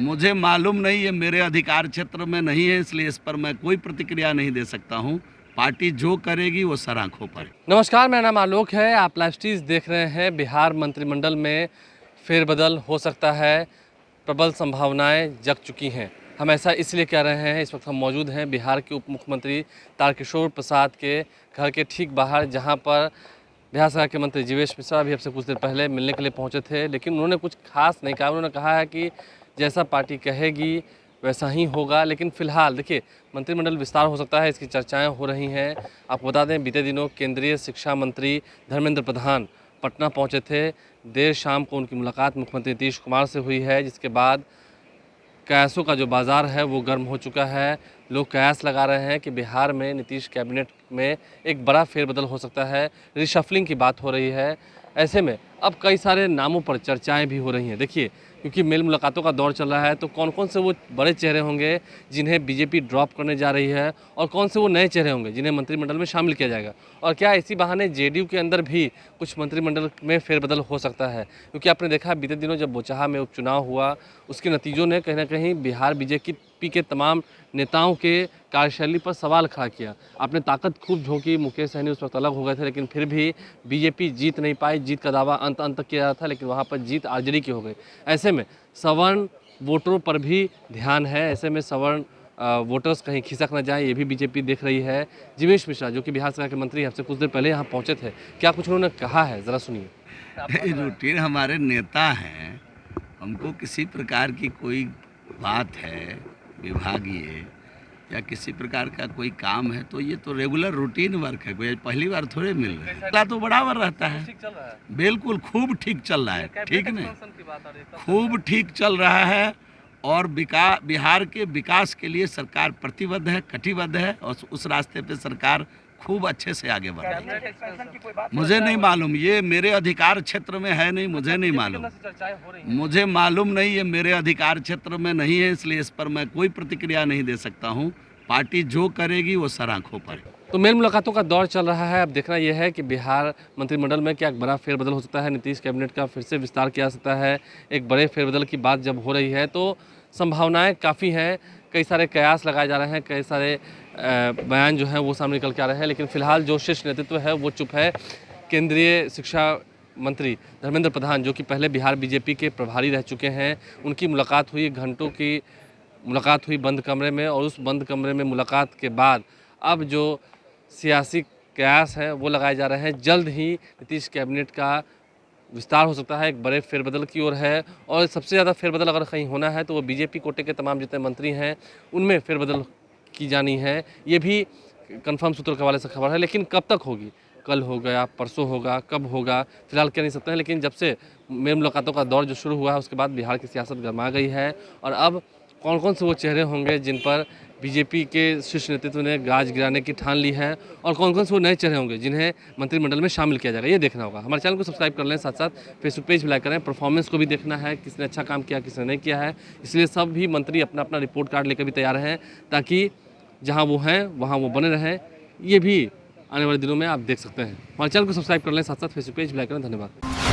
मुझे मालूम नहीं, ये मेरे अधिकार क्षेत्र में नहीं है, इसलिए इस पर मैं कोई प्रतिक्रिया नहीं दे सकता हूँ। पार्टी जो करेगी वो सर आंखों पर। नमस्कार, मेरा नाम आलोक है। आप लाइव स्ट्रीज देख रहे हैं। बिहार मंत्रिमंडल में फेरबदल हो सकता है, प्रबल संभावनाएं जग चुकी हैं। हम ऐसा इसलिए कह रहे हैं, इस वक्त हम मौजूद हैं बिहार के उप मुख्यमंत्री तारकिशोर प्रसाद के घर के ठीक बाहर, जहां पर बिहार सरकार के मंत्री जीवेश मिश्रा भी आपसे कुछ देर पहले मिलने के लिए पहुंचे थे, लेकिन उन्होंने कुछ खास नहीं कहा। उन्होंने कहा है कि जैसा पार्टी कहेगी वैसा ही होगा। लेकिन फिलहाल देखिए, मंत्रिमंडल विस्तार हो सकता है, इसकी चर्चाएं हो रही हैं। आपको बता दें, बीते दिनों केंद्रीय शिक्षा मंत्री धर्मेंद्र प्रधान पटना पहुंचे थे। देर शाम को उनकी मुलाकात मुख्यमंत्री नीतीश कुमार से हुई है, जिसके बाद कयासों का जो बाज़ार है वो गर्म हो चुका है। लोग कयास लगा रहे हैं कि बिहार में नीतीश कैबिनेट में एक बड़ा फेरबदल हो सकता है, रिशफलिंग की बात हो रही है। ऐसे में अब कई सारे नामों पर चर्चाएं भी हो रही हैं। देखिए, क्योंकि मेल मुलाकातों का दौर चल रहा है, तो कौन कौन से वो बड़े चेहरे होंगे जिन्हें बीजेपी ड्रॉप करने जा रही है, और कौन से वो नए चेहरे होंगे जिन्हें मंत्रिमंडल में शामिल किया जाएगा, और क्या इसी बहाने जेडीयू के अंदर भी कुछ मंत्रिमंडल में फेरबदल हो सकता है। क्योंकि आपने देखा बीते दिनों जब बोचहा में उपचुनाव हुआ, उसके नतीजों ने कहीं ना कहीं बिहार बीजेपी के तमाम नेताओं के कार्यशैली पर सवाल खड़ा किया। आपने ताकत खूब झोंकी, मुकेश सहनी उस वक्त अलग हो गए थे, लेकिन फिर भी बीजेपी जीत नहीं पाई। जीत का दावा अंत तक किया जा रहा था, लेकिन वहाँ पर जीत आरजेडी की हो गई। ऐसे में सवर्ण वोटरों पर भी ध्यान है। ऐसे में सवर्ण वोटर्स कहीं खिसक न जाए, ये भी बीजेपी देख रही है। जीवेश मिश्रा, जो कि बिहार सरकार के मंत्री हमसे कुछ देर पहले यहाँ पहुँचे थे, क्या कुछ उन्होंने कहा है, ज़रा सुनिए। रूटीन हमारे नेता हैं, हमको किसी प्रकार की कोई बात है विभागीय या किसी प्रकार का कोई काम है तो ये तो रेगुलर रूटीन वर्क है, कोई पहली बार थोड़े मिल रहा है। तो बराबर रहता है, बिल्कुल खूब ठीक चल रहा है। ठीक नहीं, खूब ठीक चल रहा है, और बिहार के विकास के लिए सरकार प्रतिबद्ध है, कटिबद्ध है, और उस रास्ते पे सरकार खूब अच्छे से आगे बढ़ रही है। मुझे नहीं मालूम, ये मेरे अधिकार क्षेत्र में है नहीं, मुझे नहीं मालूम। मुझे मालूम नहीं, ये मेरे अधिकार क्षेत्र में नहीं है, इसलिए इस पर मैं कोई प्रतिक्रिया नहीं दे सकता हूँ। पार्टी जो करेगी वो सर आंखों पर। तो मेल मुलाकातों का दौर चल रहा है। अब देखना यह है कि बिहार मंत्रिमंडल में क्या एक बड़ा फेरबदल हो सकता है, नीतीश कैबिनेट का फिर से विस्तार किया जा सकता है। एक बड़े फेरबदल की बात जब हो रही है तो संभावनाएं काफ़ी हैं। कई सारे कयास लगाए जा रहे हैं, कई सारे बयान जो हैं वो सामने निकल के आ रहे हैं, लेकिन फिलहाल जो शीर्ष नेतृत्व है वो चुप है। केंद्रीय शिक्षा मंत्री धर्मेंद्र प्रधान, जो कि पहले बिहार बीजेपी के प्रभारी रह चुके हैं, उनकी मुलाकात हुई, घंटों की मुलाकात हुई बंद कमरे में, और उस बंद कमरे में मुलाकात के बाद अब जो सियासी कयास हैं वो लगाए जा रहे हैं। जल्द ही नीतीश कैबिनेट का विस्तार हो सकता है, एक बड़े फेरबदल की ओर है। और सबसे ज़्यादा फेरबदल अगर कहीं होना है तो वो बीजेपी कोटे के तमाम जितने मंत्री हैं उनमें फेरबदल की जानी है। ये भी कंफर्म सूत्रों के हवाले से खबर है, लेकिन कब तक होगी, कल हो गया, परसों होगा, कब होगा, फिलहाल कह नहीं सकते हैं। लेकिन जब से मेल मुलाकातों का दौर जो शुरू हुआ है उसके बाद बिहार की सियासत गर्मा गई है, और अब कौन कौन से वो चेहरे होंगे जिन पर बीजेपी के शीर्ष नेतृत्व ने गाज गिराने की ठान ली है, और कौन कौन से वो नए चेहरे होंगे जिन्हें मंत्रिमंडल में शामिल किया जाएगा, ये देखना होगा। हमारे चैनल को सब्सक्राइब कर लें, साथ साथ फेसबुक पेज भी लाइक करें। परफॉर्मेंस को भी देखना है, किसने अच्छा काम किया, किसने नहीं किया है। इसलिए सब भी मंत्री अपना अपना रिपोर्ट कार्ड लेकर भी तैयार हैं, ताकि जहाँ वो हैं वहाँ वो बने रहें। ये भी आने वाले दिनों में आप देख सकते हैं। हमारे चैनल को सब्सक्राइब कर लें, साथ साथ फेसबुक पेज भी लाइक करें। धन्यवाद।